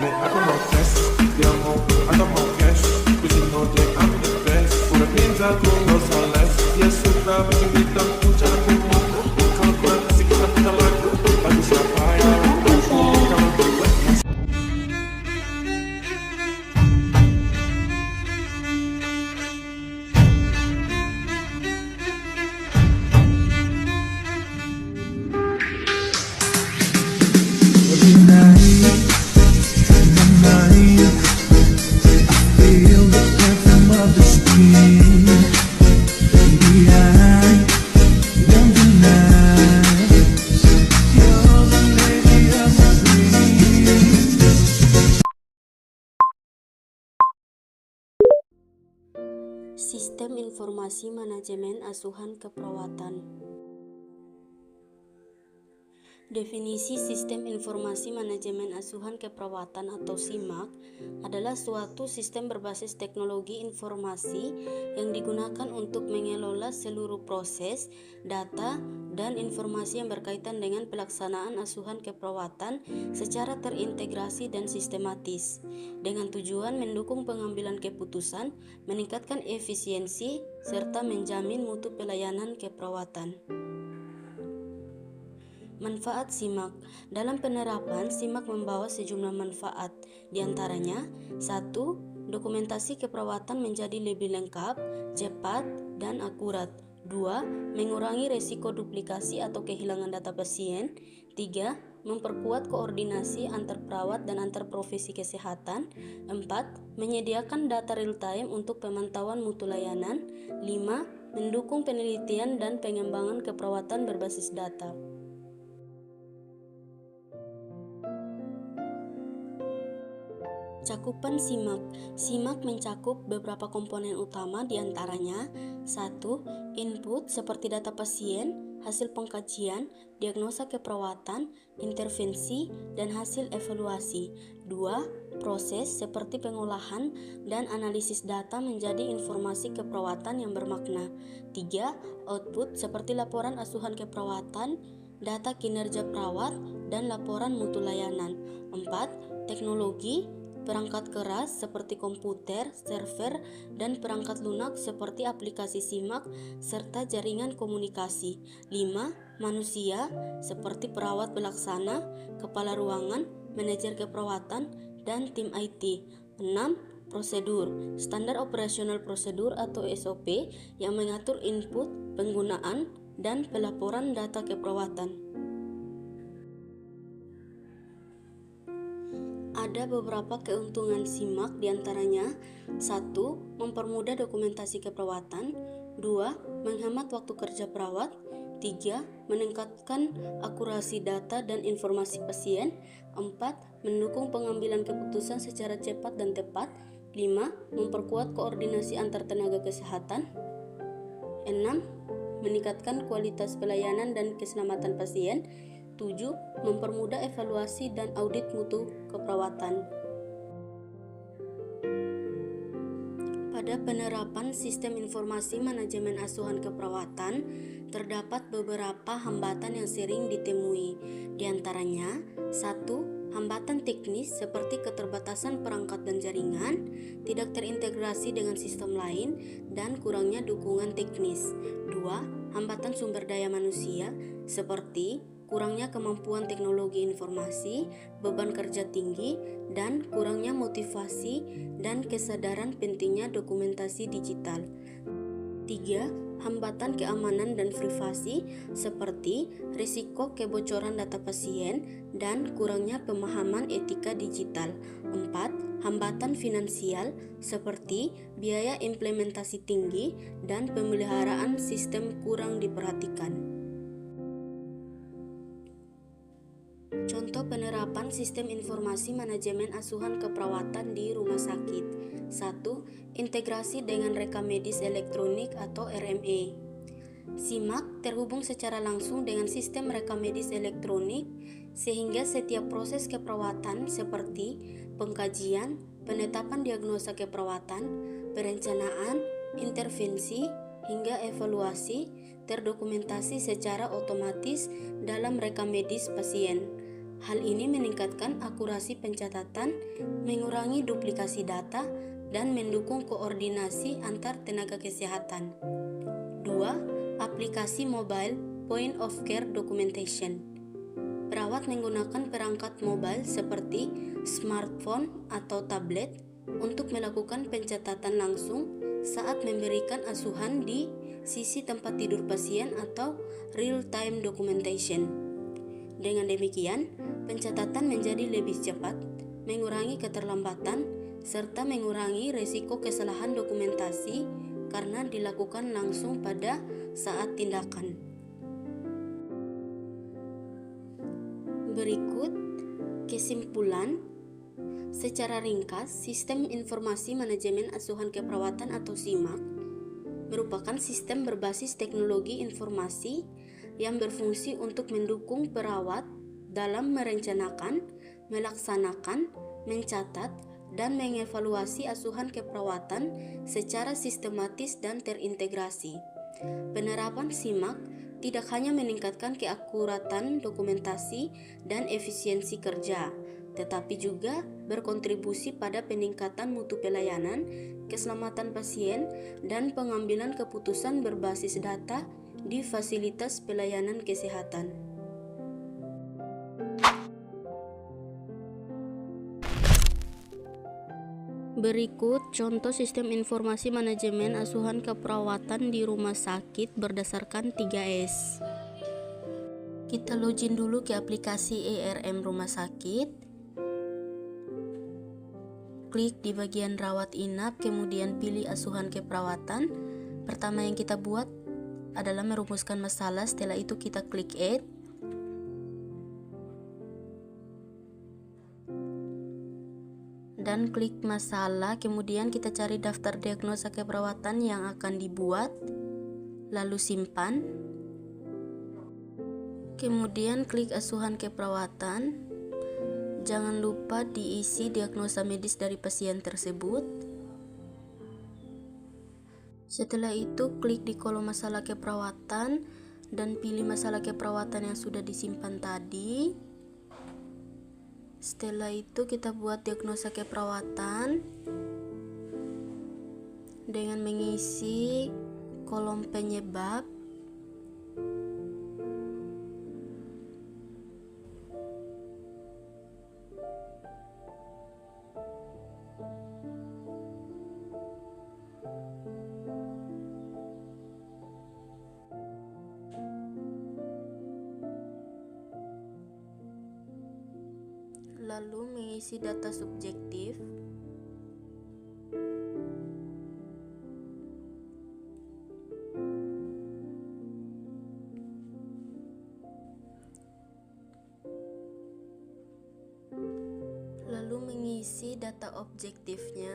Nee, aku mau cash, dia mau atau mau cash. Pushing no day, I'm the best. Udah minta aku nggak usah les. Dia suka bikin kita cara kuat. Kalau kurang kasih kita putar lagu. Lagu siapa yang aku kalau gue Every night in my mind, feel the rhythm of the stream. Baby, I don't deny you're the lady of my dreams. Sistem Informasi Manajemen Asuhan Keperawatan. Definisi Sistem Informasi Manajemen Asuhan Keperawatan atau SIMAK adalah suatu sistem berbasis teknologi informasi yang digunakan untuk mengelola seluruh proses, data, dan informasi yang berkaitan dengan pelaksanaan asuhan keperawatan secara terintegrasi dan sistematis, dengan tujuan mendukung pengambilan keputusan, meningkatkan efisiensi, serta menjamin mutu pelayanan keperawatan. Manfaat SIMAK. Dalam penerapan, SIMAK membawa sejumlah manfaat, diantaranya 1. Dokumentasi keperawatan menjadi lebih lengkap, cepat, dan akurat. 2. Mengurangi resiko duplikasi atau kehilangan data pasien. 3. Memperkuat koordinasi antar perawat dan antar profesi kesehatan. 4. Menyediakan data real-time untuk pemantauan mutu layanan. 5. Mendukung penelitian dan pengembangan keperawatan berbasis data. Cakupan SIMAK. SIMAK mencakup beberapa komponen utama, diantaranya 1. Input seperti data pasien, hasil pengkajian, diagnosa keperawatan, intervensi, dan hasil evaluasi. 2. Proses seperti pengolahan dan analisis data menjadi informasi keperawatan yang bermakna. 3. Output seperti laporan asuhan keperawatan, data kinerja perawat, dan laporan mutu layanan. 4. Teknologi perangkat keras seperti komputer, server, dan perangkat lunak seperti aplikasi SIMAK, serta jaringan komunikasi. 5. Manusia seperti perawat pelaksana, kepala ruangan, manajer keperawatan, dan tim IT. 6. Prosedur, standar operasional prosedur atau SOP yang mengatur input, penggunaan, dan pelaporan data keperawatan. Ada beberapa keuntungan SIMAK, diantaranya 1. Mempermudah dokumentasi keperawatan. 2. Menghemat waktu kerja perawat. 3. Meningkatkan akurasi data dan informasi pasien. 4. Mendukung pengambilan keputusan secara cepat dan tepat. 5. Memperkuat koordinasi antar tenaga kesehatan. 6. Meningkatkan kualitas pelayanan dan keselamatan pasien. 7. Mempermudah evaluasi dan audit mutu keperawatan. Pada penerapan sistem informasi manajemen asuhan keperawatan, terdapat beberapa hambatan yang sering ditemui. Di antaranya, 1. Hambatan teknis seperti keterbatasan perangkat dan jaringan, tidak terintegrasi dengan sistem lain, dan kurangnya dukungan teknis. 2. Hambatan sumber daya manusia seperti kurangnya kemampuan teknologi informasi, beban kerja tinggi, dan kurangnya motivasi dan kesadaran pentingnya dokumentasi digital. 3. Hambatan keamanan dan privasi seperti risiko kebocoran data pasien dan kurangnya pemahaman etika digital. 4. Hambatan finansial seperti biaya implementasi tinggi dan pemeliharaan sistem kurang diperhatikan. Contoh penerapan sistem informasi manajemen asuhan keperawatan di rumah sakit. 1. Integrasi dengan rekam medis elektronik atau RME. SIMAK terhubung secara langsung dengan sistem rekam medis elektronik sehingga setiap proses keperawatan seperti pengkajian, penetapan diagnosa keperawatan, perencanaan, intervensi, hingga evaluasi terdokumentasi secara otomatis dalam rekam medis pasien. Hal ini meningkatkan akurasi pencatatan, mengurangi duplikasi data, dan mendukung koordinasi antar tenaga kesehatan. 2. Aplikasi mobile point of care documentation. Perawat menggunakan perangkat mobile seperti smartphone atau tablet untuk melakukan pencatatan langsung saat memberikan asuhan di sisi tempat tidur pasien atau real-time documentation. Dengan demikian, pencatatan menjadi lebih cepat, mengurangi keterlambatan, serta mengurangi risiko kesalahan dokumentasi karena dilakukan langsung pada saat tindakan. Berikut kesimpulan. Secara ringkas, Sistem Informasi Manajemen Asuhan Keperawatan atau SIMAK merupakan sistem berbasis teknologi informasi yang berfungsi untuk mendukung perawat dalam merencanakan, melaksanakan, mencatat, dan mengevaluasi asuhan keperawatan secara sistematis dan terintegrasi. Penerapan SIMAK tidak hanya meningkatkan keakuratan dokumentasi dan efisiensi kerja, tetapi juga berkontribusi pada peningkatan mutu pelayanan, keselamatan pasien, dan pengambilan keputusan berbasis data di fasilitas pelayanan kesehatan. Berikut contoh sistem informasi manajemen asuhan keperawatan di rumah sakit berdasarkan 3S. Kita login dulu ke aplikasi ERM rumah sakit. Klik di bagian rawat inap, kemudian pilih asuhan keperawatan. Pertama yang kita buat adalah merumuskan masalah, setelah itu kita klik add. Dan klik masalah, kemudian kita cari daftar diagnosa keperawatan yang akan dibuat, lalu simpan. Kemudian klik asuhan keperawatan. Jangan lupa diisi diagnosa medis dari pasien tersebut. Setelah itu klik di kolom masalah keperawatan dan pilih masalah keperawatan yang sudah disimpan tadi. Setelah itu kita buat diagnosa keperawatan dengan mengisi kolom penyebab. Lalu mengisi data subjektif. Lalu mengisi data objektifnya.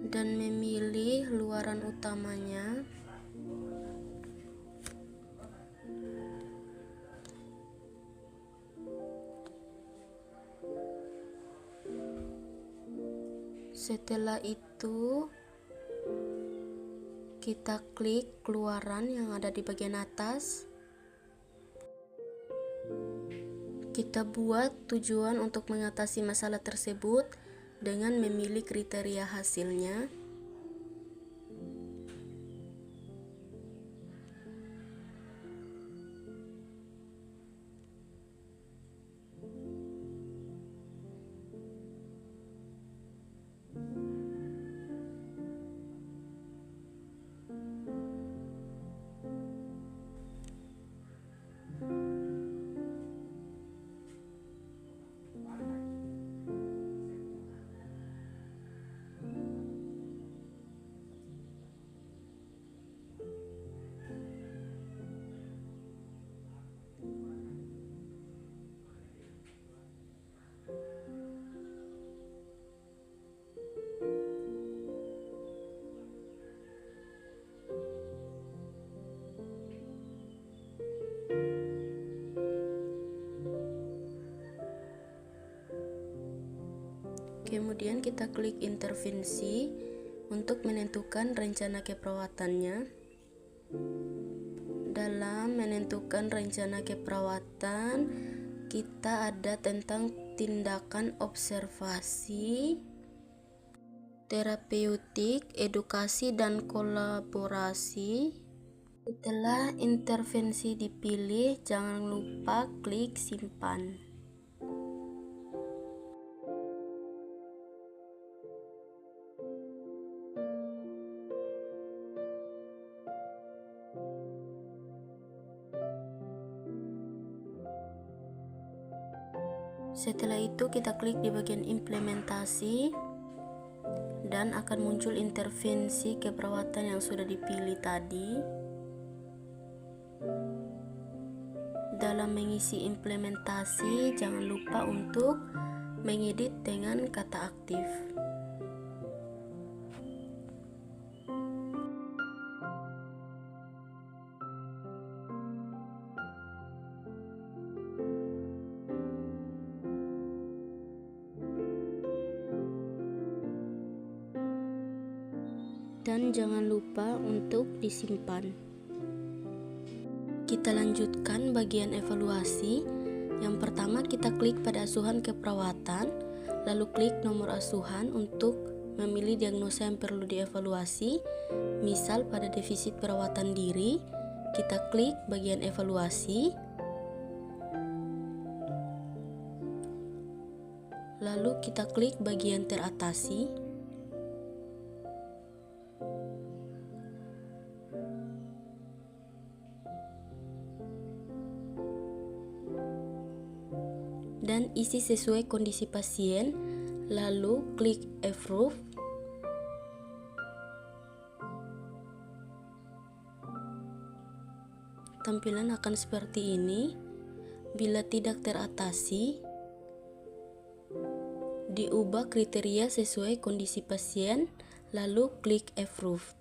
Dan memilih luaran utamanya. Setelah itu kita klik keluaran yang ada di bagian atas. Kita buat tujuan untuk mengatasi masalah tersebut dengan memilih kriteria hasilnya. Kemudian kita klik intervensi untuk menentukan rencana keperawatannya. Dalam menentukan rencana keperawatan, kita ada tentang tindakan observasi, terapeutik, edukasi, dan kolaborasi. Setelah intervensi dipilih, jangan lupa klik simpan. Setelah itu kita klik di bagian implementasi dan akan muncul intervensi keperawatan yang sudah dipilih tadi. Dalam mengisi implementasi, jangan lupa untuk mengedit dengan kata aktif. Dan jangan lupa untuk disimpan. Kita lanjutkan bagian evaluasi. Yang pertama kita klik pada asuhan keperawatan, lalu klik nomor asuhan untuk memilih diagnosa yang perlu dievaluasi. Misal pada defisit perawatan diri, kita klik bagian evaluasi. Lalu kita klik bagian teratasi. Dan isi sesuai kondisi pasien, lalu klik approve. Tampilan akan seperti ini. Bila tidak teratasi, diubah kriteria sesuai kondisi pasien, lalu klik approve.